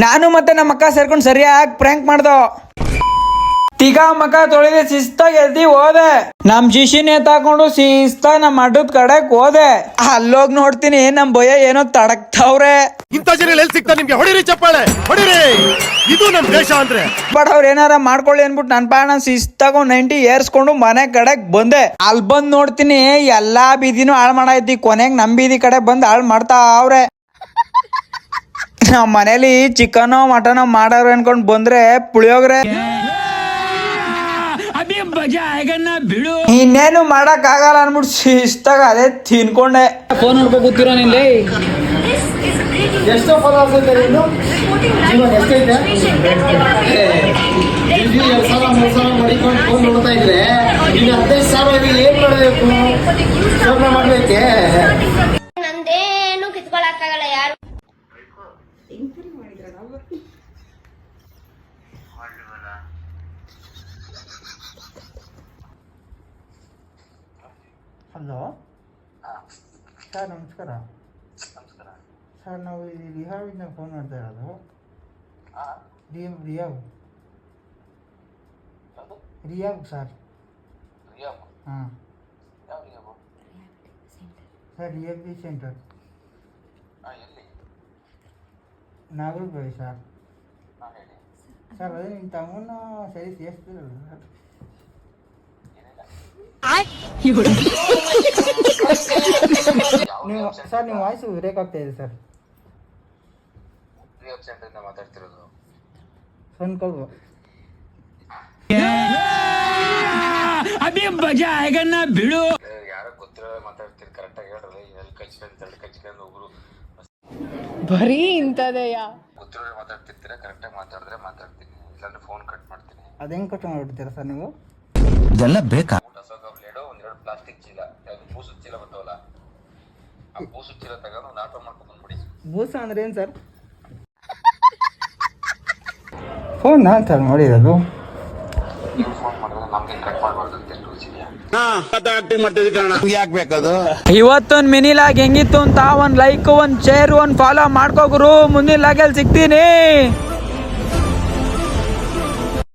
ನಾನು ಮತ್ತೆ ನಮ್ಮ ಅಕ್ಕ ಸೇರ್ಕೊಂಡು ಸರಿಯಾಗಿ ಪ್ರ್ಯಾಂಕ್ ಮಾಡ್ದೋ. ತಿಗ ಮಕ ತೊಳೆದೆ ಶಿಸ್ತಾಗಿ ಎದ್ದಿ ಹೋದೆ. ನಮ್ ಶಿಶಿನೇ ತಕೊಂಡು ಶಿಸ್ತ ನಮ್ ಅಡ್ಡದ ಕಡೆಕ್ ಹೋದೆ. ಅಲ್ಲೋಗ್ ನೋಡ್ತೀನಿ ನಮ್ ಭಯ ಏನೋ ತಡಕ್ತಾವ್ರೆ. ಇಂಥ ಜನ ಎಲ್ಲಿ ಸಿಗ್ತಾರೆ ನಿಮ್ಗೆ? ಹೊಡಿರಿ ಚಪ್ಪಾಳೆ ಹೊಡಿರಿ, ಇದು ನಮ್ ದೇಶ ಅಂದ್ರೆ. ಬಟ್ ಅವ್ರ ಏನಾರ ಮಾಡ್ಕೊಳ್ಳಿ ಅನ್ಬಿಟ್ಟು ನನ್ ಪಾಣ ಶಿಸ್ತಾಗ 90 ಏರ್ಸ್ಕೊಂಡು ಮನೆ ಕಡೆಗ್ ಬಂದೆ. ಅಲ್ಲಿ ಬಂದ್ ನೋಡ್ತೀನಿ ಎಲ್ಲಾ ಬೀದಿನೂ ಹಾಳು ಮಾಡೈತಿ. ಕೊನೆಗ್ ನಮ್ ಬೀದಿ ಕಡೆ ಬಂದ್ ಹಾಳು ಮಾಡ್ತಾ ಅವ್ರೆ. ನಮ್ ಮನೇಲಿ ಚಿಕನ್ ಮಟನ್ ಮಾಡಾರ ಅನ್ಕೊಂಡ್ ಬಂದ್ರೆ ಪುಳಿಯೋಗ್ರೆ. ಇನ್ನೇನು ಮಾಡಕ್ ಆಗಲ್ಲ ಅನ್ಬಿಟ್ಟು ಶಿಸ್ತಾಗ ಅದೇ ತಿನ್ಕೊಂಡೆ. ಫೋನ್ ನೋಡ್ಕೊ ಕೂತಿರೋ ನಿಲ್ಲಿ. ಎಷ್ಟೋ ಫಾಲೋವರ್ಸ್ ಐತೆ ನೀನು? ಜೀವನ ಎಷ್ಟೈತೆ? 2,000-3,000 ಮಡಿಕೊಂಡು ಫೋನ್ ನೋಡ್ತಾ ಇದ್ರೆ ಈಗ 15,000 ಏನ್ ಮಾಡಬೇಕು? ಶೋಭನೆ ಮಾಡ್ಬೇಕೆ? ನಂದೇನು ಕಿತ್ಕೊಳಕ್ಕಾಗಲ್ಲ ಯಾರು. ಹಲೋ ಸರ್, ನಮಸ್ಕಾರ. ಸರ್, ನಾವು ಇಲ್ಲಿ ರಿಹಾವಿಂದ ಫೋನ್ ಮಾಡ್ತಾ ಇರೋದು. Rehab sir. ಹಾಂ sir, rehab centre Nagarbhavi sir. Sir, ಅದೇ ನಿಮ್ಮ ತಮ್ಮನ ಸರಿ ಸೇರಿಸ್ತಿರಲ್ಲ ಸರ್. ನೀವು ಸರ್, ನಿಮ್ಮ ವಾಯ್ಸು ಬ್ರೇಕ್ ಆಗ್ತಾ ಇದೆ ಸರ್. ಮಾತಾಡ್ತಿರೋದು ಸಣ್ಣ ಕಲ್ವ ಬಿಡು. ಯಾರೋ ಗೊತ್ತಿರೋ ಮಾತಾಡ್ತೀರಿ, ಕರೆಕ್ಟಾಗಿ ಹೇಳ್ರಲ್ಲ. ಎಲ್ಲಿ ಕಚ್ಕೊಂಡು ಒಬ್ರು ಬರೀ ಇಂಥದೆಯಾ? ಗೊತ್ತಿರೋ ಮಾತಾಡ್ತಿರ್ತೀರಾ, ಕರೆಕ್ಟಾಗಿ ಮಾತಾಡಿದ್ರೆ ಮಾತಾಡ್ತೀನಿ, ಇಲ್ಲಾಂದ್ರೆ ಫೋನ್ ಕಟ್ ಮಾಡ್ತೀನಿ. ಅದೇನು ಕಟ್ ಮಾಡಿಬಿಡ್ತೀರಾ ಸರ್ ನೀವು? ಇದೆಲ್ಲ ಬೇಕಾ? ಬ್ಲೇಡು, ಒಂದೆರಡು ಪ್ಲಾಸ್ಟಿಕ್ ಚೀಲ, ಯಾವ್ದು ಬೂಸು ಚೀಲ ಬರ್ತಾವಲ್ಲ, ಆ ಬೂಸು ಚೀಲ ತಗೊಂಡು ಒಂದು ಆಟೋ ಮಾಡ್ಕೊಂಡು ಬಂದ್ಬಿಡಿ. ಬೂಸ ಅಂದ್ರೆ ಏನು ಸರ್? ಫೋನ್ ನಾನು ಸರ್ ಮಾಡಿರೋದು. ನೀವು ಫೋನ್ ಮಾಡಿದ್ರೆ ನಮ್ಗೆ ಕಟ್ ಮಾಡಬಾರ್ದು ಅಂತ ರೂಲ್ಸ್ ಇದೆಯಾ? ಯಾಕೆ ಬೇಕದು? ಇವತ್ತೊಂದು ಮಿನಿ ಲಾಗ್ ಹೆಂಗಿತ್ತು ಅಂತ ಒಂದ್ ಲೈಕ್, ಒಂದ್ ಶೇರ್, ಒಂದ್ ಫಾಲೋ ಮಾಡ್ಕೋಗ್ರು. ಮುಂದಿನ ಲಾಗಲ್ಲಿ ಸಿಗ್ತೀನಿ.